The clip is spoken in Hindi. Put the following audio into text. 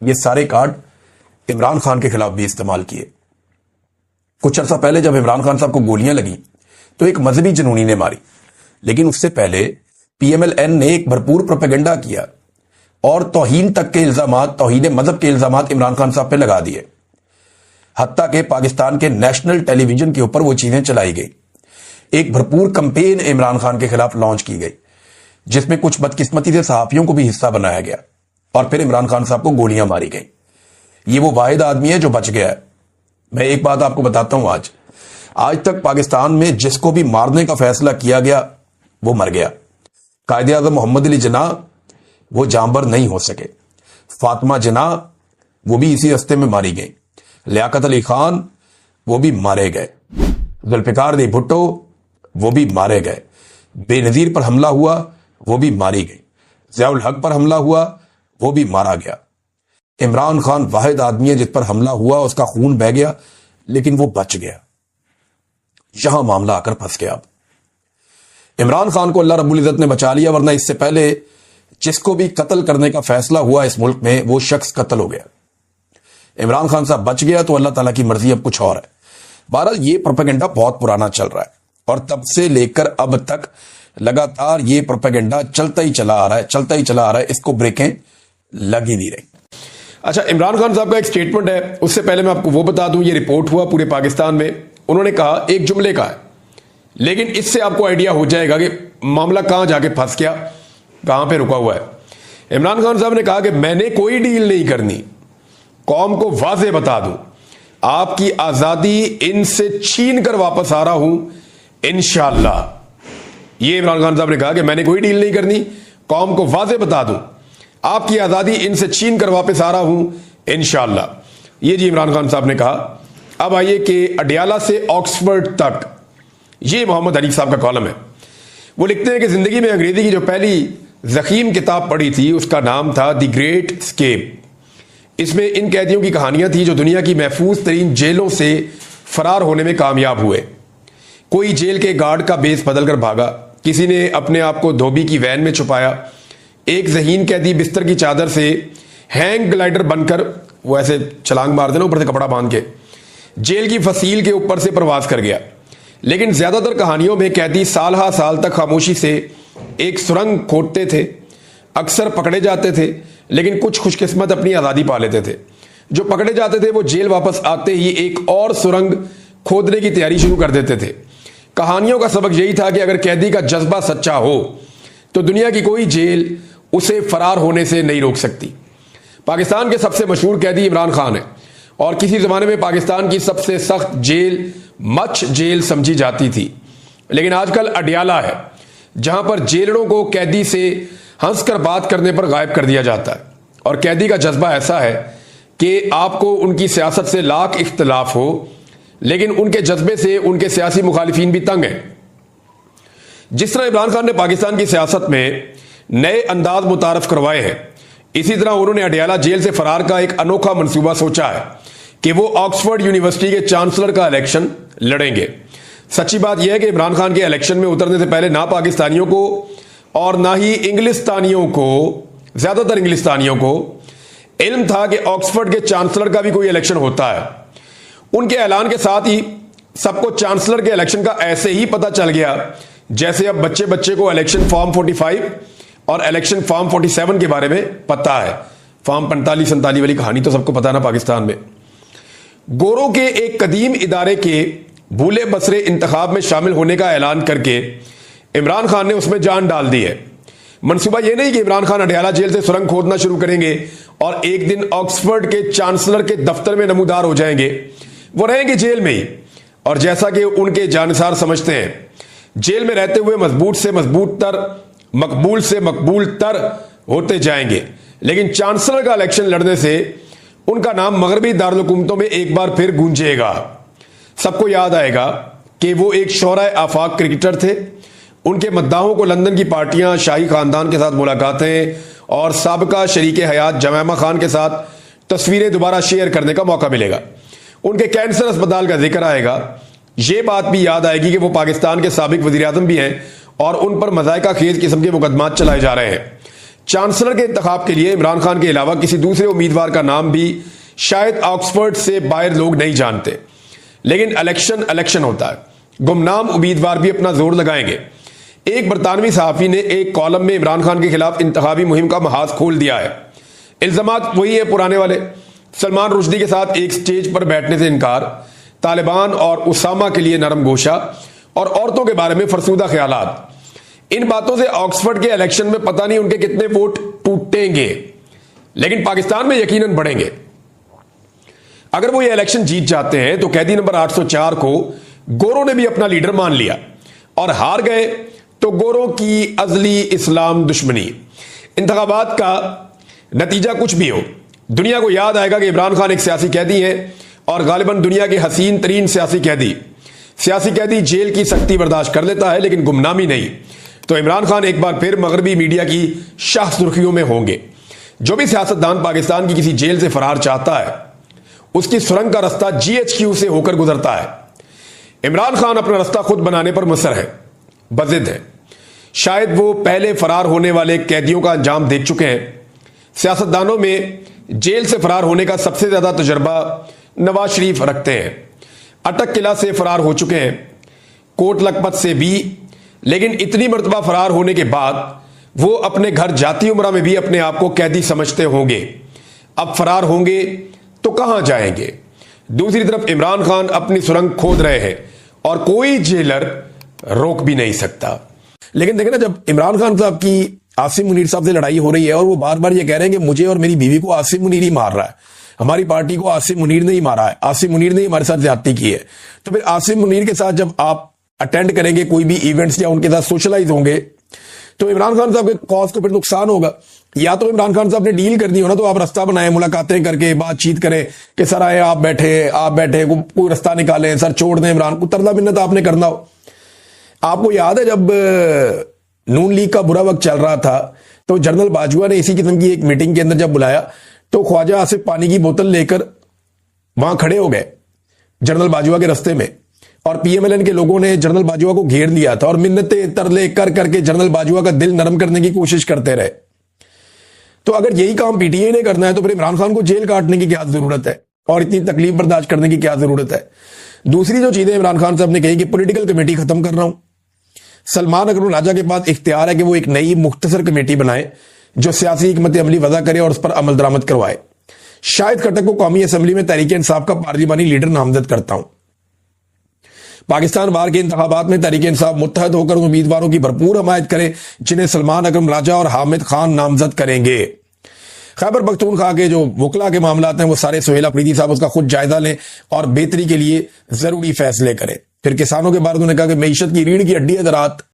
ये सारे कार्ड इमरान खान के खिलाफ भी इस्तेमाल किए। कुछ अर्सा पहले जब इमरान खान साहब को गोलियां लगी तो एक मजहबी जनूनी ने मारी, लेकिन उससे पहले पीएमएलएन ने एक भरपूर प्रोपेगेंडा किया और तौहीन तक के इल्जामात, तौहीन मजहब के इल्जामात इमरान खान साहब पे लगा दिए। हत्ता के पाकिस्तान के नेशनल टेलीविजन के ऊपर वो चीजें चलाई गई। एक भरपूर कंपेन इमरान खान के खिलाफ लॉन्च की गई, जिसमें कुछ बदकिस्मती से सहाफियों को भी हिस्सा बनाया गया और फिर इमरान खान साहब को गोलियां मारी गई। ये वो वाहिद आदमी है जो बच गया है। मैं एक बात आपको बताता हूं, आज तक पाकिस्तान में जिसको भी मारने का फैसला किया गया वो मर गया। कायदे आज़म मोहम्मद अली जिन्नाह वो जांबर नहीं हो सके, फातिमा जिन्नाह वो भी इसी रास्ते में मारी गई, लियाकत अली खान वो भी मारे गए, जुल्फिकार दी भुट्टो वो भी मारे गए, बेनजीर पर हमला हुआ वो भी मारी गई, ज़ियाउल हक पर हमला हुआ वो भी मारा गया। इमरान खान वाहिद आदमी है जिस पर हमला हुआ, उसका खून बह गया, लेकिन वो बच गया। यहां मामला आकर फंस गया। अब इमरान खान को अल्लाह रब्बुल इज्जत ने बचा लिया, वरना इससे पहले जिसको भी कत्ल करने का फैसला हुआ इस मुल्क में वो शख्स कत्ल हो गया। इमरान खान साहब बच गया तो अल्लाह ताला की मर्जी, अब कुछ और है। बहरहाल ये प्रोपेगेंडा बहुत पुराना चल रहा है और तब से लेकर अब तक लगातार ये प्रोपेगेंडा चलता ही चला आ रहा है, इसको ब्रेकें लग ही नहीं रही। अच्छा, इमरान खान साहब का एक स्टेटमेंट है, उससे पहले मैं आपको वो बता दूं, ये रिपोर्ट हुआ पूरे पाकिस्तान में। उन्होंने कहा, एक जुमले का है, लेकिन इससे आपको आइडिया हो जाएगा कि मामला कहां जाके फंस गया, कहां पे रुका हुआ है। इमरान खान साहब ने कहा कि मैंने कोई डील नहीं करनी, कौम को वाज़े बता दूं, आपकी आजादी इनसे छीन कर वापस आ रहा हूं इंशाअल्लाह। ये इमरान खान साहब ने कहा कि मैंने कोई डील नहीं करनी, कौम को वाज़े बता दूं, आपकी आजादी इनसे छीन कर वापस आ रहा हूं इंशाअल्लाह। ये जी इमरान खान साहब ने कहा। अब आइए कि अडियाला से ऑक्सफोर्ड तक, ये मोहम्मद हनीफ साहब का कॉलम है। वो लिखते हैं कि जिंदगी में अंग्रेजी की जो पहली ज़ख़ीम किताब पढ़ी थी उसका नाम था द ग्रेट एस्केप। इसमें इन कैदियों की कहानियां थी जो दुनिया की महफूज तरीन जेलों से फरार होने में कामयाब हुए। कोई जेल के गार्ड का बेस बदल कर भागा, किसी ने अपने आप को धोबी की वैन में छुपाया, एक ज़हीन कैदी बिस्तर की चादर से हैंग ग्लाइडर बनकर, वो ऐसे छलांग मार देना ऊपर से कपड़ा बांध के, जेल की फसील के ऊपर से प्रवास कर गया। लेकिन ज्यादातर कहानियों में कैदी साल हा साल तक खामोशी से एक सुरंग खोदते थे, अक्सर पकड़े जाते थे, लेकिन कुछ खुशकिस्मत अपनी आज़ादी पा लेते थे। जो पकड़े जाते थे वो जेल वापस आते ही एक और सुरंग खोदने की तैयारी शुरू कर देते थे। कहानियों का सबक यही था कि अगर कैदी का जज्बा सच्चा हो तो दुनिया की कोई जेल उसे फरार होने से नहीं रोक सकती। पाकिस्तान के सबसे मशहूर कैदी इमरान खान है और किसी जमाने में पाकिस्तान की सबसे सख्त जेल मच जेल समझी जाती थी, लेकिन आजकल अडियाला है जहां पर जेलरों को कैदी से हंसकर बात करने पर गायब कर दिया जाता है। और कैदी का जज्बा ऐसा है कि आपको उनकी सियासत से लाख इख्तलाफ हो, लेकिन उनके जज्बे से उनके सियासी मुखालिफिन भी तंग हैं। जिस तरह इमरान खान ने पाकिस्तान की सियासत में नए अंदाज मुतारफ करवाए हैं, इसी तरह उन्होंने अडियाला जेल से फरार का एक अनोखा मंसूबा सोचा है कि वो ऑक्सफोर्ड यूनिवर्सिटी के चांसलर का इलेक्शन लड़ेंगे। सच्ची बात यह है कि इमरान खान के इलेक्शन में उतरने से पहले ना पाकिस्तानियों को और ना ही इंग्लिस्तानियों को, ज्यादातर इंग्लिस्तानियों को इल्म था कि ऑक्सफोर्ड के चांसलर का भी कोई इलेक्शन होता है। उनके ऐलान के साथ ही सबको चांसलर के इलेक्शन का ऐसे ही पता चल गया जैसे अब बच्चे बच्चे को इलेक्शन फॉर्म 45 और इलेक्शन फॉर्म 47 के बारे में पता है। फॉर्म 45-47 वाली कहानी तो सबको पता ना पाकिस्तान में। गोरों के एक कदीम इदारे के भूले बसरे इंतखाब में शामिल होने का ऐलान करके इमरान खान ने उसमें जान डाल दी है। मंसूबा यह नहीं कि इमरान खान अडियाला जेल से सुरंग खोदना शुरू करेंगे और एक दिन ऑक्सफोर्ड के चांसलर के दफ्तर में नमूदार हो जाएंगे। वो रहेंगे जेल में ही, और जैसा कि उनके जानसार समझते हैं, जेल में रहते हुए मजबूत से मजबूत तर, मकबूल से मकबूल तर होते जाएंगे। लेकिन चांसलर का इलेक्शन लड़ने से उनका नाम मगरबी दारुल हुकूमतों में एक बार फिर गूंजेगा। सबको याद आएगा कि वो एक शोराए आफाक क्रिकेटर थे। उनके मद्दाहों को लंदन की पार्टियां, शाही खानदान के साथ मुलाकातें और साबका शरीके हयात जमैमा खान के साथ तस्वीरें दोबारा शेयर करने का मौका मिलेगा। उनके कैंसर अस्पताल का जिक्र आएगा। ये बात भी याद आएगी कि वो पाकिस्तान के साबिक वज़ीर आज़म भी हैं और उन पर मज़ायका खेज किस्म के मुकदमात चलाए जा रहे हैं। चांसलर के इंतखाब के लिए इमरान खान के अलावा किसी दूसरे उम्मीदवार का नाम भी शायद ऑक्सफोर्ड से बाहर लोग नहीं जानते, लेकिन इलेक्शन होता है। गुमनाम उम्मीदवार भी अपना जोर लगाएंगे। एक बरतानवी सहाफी ने एक कॉलम में इमरान खान के खिलाफ इंतखाबी मुहिम का महाज खोल दिया है। इल्जामात वही है पुराने वाले, सलमान रुश्दी के साथ एक स्टेज पर बैठने से इनकार, तालिबान और उसामा के लिए नरम गोशा और औरतों के बारे में फरसूदा ख्यालात। इन बातों से ऑक्सफोर्ड के इलेक्शन में पता नहीं उनके कितने वोट टूटेंगे, लेकिन पाकिस्तान में यकीनन बढ़ेंगे। अगर वो ये इलेक्शन जीत जाते हैं तो कैदी नंबर 804 को गोरों ने भी अपना लीडर मान लिया, और हार गए तो गोरों की अजली इस्लाम दुश्मनी। इंतखाबात का नतीजा कुछ भी हो, दुनिया को याद आएगा कि इमरान खान एक सियासी कैदी है, और गालिबन दुनिया के हसीन तरीन सियासी कैदी जेल की सख्ती बर्दाश्त कर लेता है, लेकिन गुमनामी नहीं। तो इमरान खान एक बार फिर मगरबी मीडिया की शाह सुर्खियों में होंगे। जो भी सियासतदान पाकिस्तान की किसी जेल से फरार चाहता है, उसकी सुरंग का रास्ता GHQ से होकर गुजरता है। इमरान खान अपना रास्ता खुद बनाने पर मुसर है, बजिद है। शायद वो पहले फरार होने वाले कैदियों का अंजाम देख चुके हैं। सियासतदानों में जेल से फरार होने का सबसे ज्यादा तजर्बा नवाज शरीफ रखते हैं। अटक किला से फरार हो चुके हैं, कोट लखपत से भी, लेकिन इतनी मर्तबा फरार होने के बाद वो अपने घर जाती उम्रा में भी अपने आप को कैदी समझते होंगे। अब फरार होंगे तो कहां जाएंगे? दूसरी तरफ इमरान खान अपनी सुरंग खोद रहे हैं और कोई जेलर रोक भी नहीं सकता। लेकिन देखें ना, जब इमरान खान साहब की आसिम मुनीर साहब से लड़ाई हो रही है और वो बार बार ये कह रहे हैं कि मुझे और मेरी बीवी को आसिम मुनीर ही मार रहा है, हमारी पार्टी को आसिम मुनीर ने ही मारा है, आसिम मुनीर ने ही हमारे साथ ज्यादती की है, तो फिर आसिम मुनीर के साथ जब आप अटेंड करेंगे कोई भी इवेंट्स या उनके साथ सोशलाइज होंगे, तो इमरान खान साहब के कॉज को फिर नुकसान होगा। या तो इमरान खान साहब ने डील करनी हो ना, तो आप रास्ता बनाए, मुलाकातें करके बातचीत करें कि सर आए, आप बैठे कोई रास्ता निकालें, सर छोड़ दें इमरान को, तरला मिन्नत आपने करना हो। आपको याद है जब नून लीग का बुरा वक्त चल रहा था, तो जनरल बाजवा ने इसी किस्म की एक मीटिंग के अंदर जब बुलाया, तो ख्वाजा आसिफ पानी की बोतल लेकर वहां खड़े हो गए जनरल बाजवा के रास्ते में, और PMLN के लोगों ने जनरल बाजवा को घेर लिया था और मिन्नतें तरले कर करके जनरल बाजवा का दिल नरम करने की कोशिश करते रहे। तो अगर यही काम PTI ने करना है, तो फिर इमरान खान को जेल काटने की क्या जरूरत है और इतनी तकलीफ बर्दाश्त करने की क्या जरूरत है? दूसरी जो चीजें इमरान खान साहब ने कही कि पॉलिटिकल कमेटी खत्म कर रहा हूं, सलमान अकरम राजा के पास इख्तियार है कि वो एक नई मुख्तसर कमेटी बनाए जो सियासी हिकमत अमली वज़ा करे और उस पर अमल दरामद करवाए। शाहिद खट्टक को कौमी असम्बली में तहरीक इंसाफ का पार्लिमानी लीडर नामजद करता हूं। पाकिस्तान बार के इंतखाबात में तहरीक इंसाफ मुत्तहद होकर उम्मीदवारों की भरपूर हमायत करे जिन्हें सलमान अकरम राजा और हामिद खान नामजद करेंगे। खैबर पख्तूनख्वा के जो वकला के मामला हैं वो सारे सुहेल अफरीदी साहब उसका खुद जायजा लें और बेहतरी के लिए जरूरी फैसले करें। फिर किसानों के बारे में उन्होंने कहा कि मईशत की रीढ़ की हड्डी है ज़राअत,